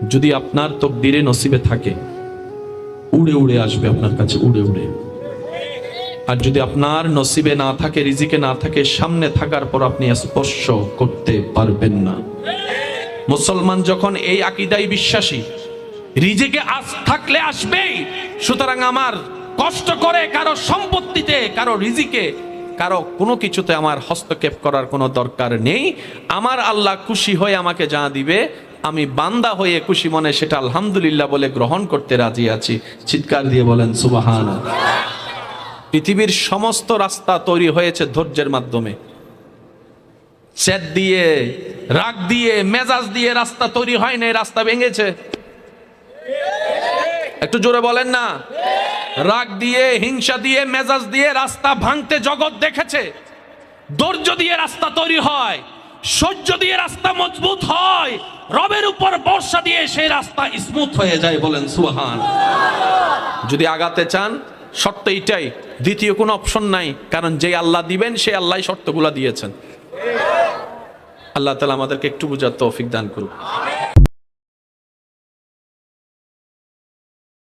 যদি আপনার তকদিরে নসিবে থাকে উড়ে উড়ে আসবে আপনার কাছে, উড়ে উড়ে। আর যদি আপনার নসিবে না থাকে, রিজিকে না থাকে, সামনে থাকার পর আপনি স্পর্শ করতে পারবেন না। মুসলমান যখন এই আকীদায় বিশ্বাসী, রিজিকে আজ থাকলে আসবেই, সুতরাং আমার কষ্ট করে কারো সম্পত্তিতে, কারো রিজিকে, কারো কোনো কিছুতে আমার হস্তক্ষেপ করার কোনো দরকার নেই। আমার আল্লাহ খুশি হয়ে আমাকে যা দিবে, আমি বান্দা হয়ে খুশি মনে সেটা আলহামদুলিল্লাহ বলে গ্রহণ করতে রাজি আছি। চিৎকার দিয়ে বলেন সুবহানাল্লাহ। পৃথিবীর সমস্ত রাস্তা তৈরি হয়েছে ধৈর্যের মাধ্যমে। জেদ দিয়ে, রাগ দিয়ে, মেজাজ দিয়ে রাস্তা তৈরি হয় না, রাস্তা ভেঙেছে। একটু জোরে বলেন না। রাগ দিয়ে, হিংসা দিয়ে, মেজাজ দিয়ে রাস্তা ভাঙতে জগৎ দেখেছে। ধৈর্য দিয়ে রাস্তা তৈরি হয়, সহ্য দিয়ে রাস্তা মজবুত হয়, রবের উপর ভরসা দিয়ে সেই রাস্তা স্মুথ হয়ে যায়। বলেন সুবহানাল্লাহ। যদি আগাতে চান শর্ত এইটাই, দ্বিতীয় কোনো অপশন নাই, কারণ যে আল্লাহ দিবেন সেই আল্লাহ শর্তগুলো দিয়েছেন। আল্লাহ তাআলা আমাদেরকে একটু বুঝার তৌফিক দান করুন।